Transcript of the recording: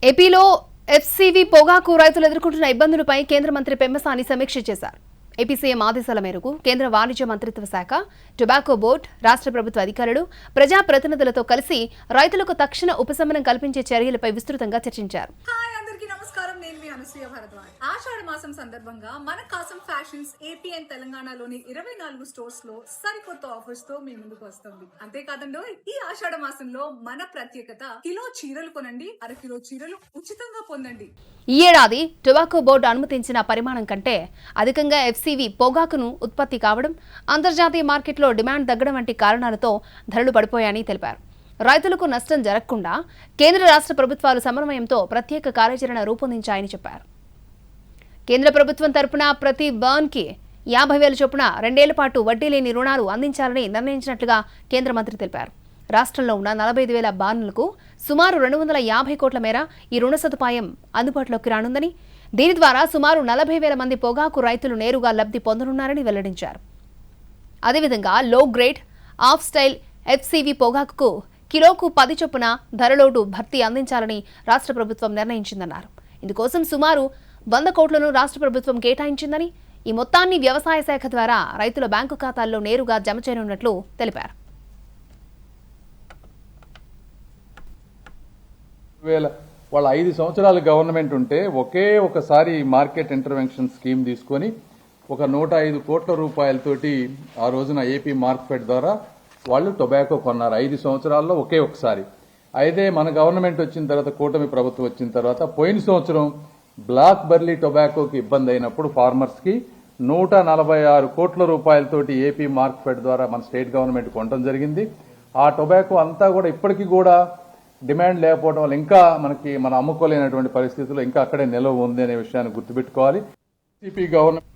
ఏపీలో ఎఫ్సీవీ పొగాకు రైతులు ఎదుర్కొంటున్న ఇబ్బందులపై కేంద్ర మంత్రి పెమ్మసాని సమీక్ష చేశారు. ఏపీ సీఎం ఆదేశాల మేరకు కేంద్ర వాణిజ్య మంత్రిత్వ శాఖ, టొబాకో బోర్డు, రాష్ట్ర ప్రభుత్వ అధికారులు, ప్రజాప్రతినిధులతో కలిసి రైతులకు తక్షణ ఉపశమనం కల్పించే చర్యలపై విస్తృతంగా చర్చించారు. ఆషాఢ మాసం సందర్భంగా మన కాసం ఫ్యాషన్స్ ఏపీ అండ్ తెలంగాణలోని 24 స్టోర్స్ లో సరికొత్త ఆఫర్స్ తో మీ ముందుకు వస్తుంది. అంతేకాదండో ఈ ఆషాఢ మాసంలో మన ప్రత్యేకత కిలో చీరలు కొనండి, అరకిలో చీరలు ఉచితంగా పొందండి. ఈ ఏడాది టొబాకో బోర్డు అనుమతించిన పరిమాణం కంటే అధికంగా ఎఫ్సీవీ పొగాకును ఉత్పత్తి కావడం, అంతర్జాతీయ మార్కెట్లో డిమాండ్ తగ్గడం వంటి కారణాలతో ధరలు పడిపోయాయని తెలిపారు. రైతులకు నష్టం జరగకుండా కేంద్ర రాష్ట్ర ప్రభుత్వాలు సమన్వయంతో ప్రత్యేక కార్యాచరణ రూపొందించాయని చెప్పారు. కేంద్ర ప్రభుత్వం తరపున ప్రతి బర్న్కి 50,000 చొప్పున 2 ఏళ్ల పాటు వడ్డీ లేని రుణాలు అందించాలని నిర్ణయించినట్లుగా కేంద్ర మంత్రి తెలిపారు. రాష్ట్రంలో ఉన్న 45,000 బార్నులకు సుమారు 250 కోట్ల మేర ఈ రుణ సదుపాయం అందుబాటులోకి రానుందని, దీని ద్వారా సుమారు 40,000 మంది పొగాకు రైతులు నేరుగా లబ్ధి పొందనున్నారని వెల్లడించారు. అదేవిధంగా లో గ్రేడ్, ఆఫ్ స్టైల్ ఎఫ్సీవీ పొగాకుకు కిలోకు 10 చొప్పున ధరలోటు భర్తీ అందించాలని రాష్ట్ర ప్రభుత్వం నిర్ణయించిందన్నారు. ఇందుకోసం సుమారు 100 కోట్లను రాష్ట్ర ప్రభుత్వం కేటాయించిందని, ఈ మొత్తాన్ని వ్యవసాయ శాఖ ద్వారా రైతుల బ్యాంకు ఖాతాల్లో నేరుగా జమ చేయనున్నట్లు తెలిపారు. వాళ్ళ 5 సంవత్సరాల గవర్నమెంట్ ఉంటే ఒకసారి మార్కెట్ ఇంటర్వెన్షన్ స్కీమ్ తీసుకొని ఒక 105 కోట్ల రూపాయలతోటి ఆ రోజున ఏపీ మార్కెట్ ద్వారా వాళ్ళు టొబాకో కొన్నారు. 5 సంవత్సరాల్లో ఒకసారి. అయితే మన గవర్నమెంట్ వచ్చిన తర్వాత, కూటమి ప్రభుత్వం వచ్చిన తర్వాత పోయిన సంవత్సరం బ్లాక్ బర్లీ టొబాకోకి ఇబ్బంది అయినప్పుడు ఫార్మర్స్ కి 146 కోట్ల రూపాయలతోటి ఏపీ మార్కెట్ ద్వారా మన స్టేట్ గవర్నమెంట్ కొనడం జరిగింది. ఆ టొబాకో అంతా కూడా ఇప్పటికీ కూడా డిమాండ్ లేకపోవడం వల్ల ఇంకా మనం అమ్ముకోలేనటువంటి పరిస్థితుల్లో ఇంకా అక్కడే నిలవ ఉంది అనే విషయాన్ని గుర్తుపెట్టుకోవాలి. AP government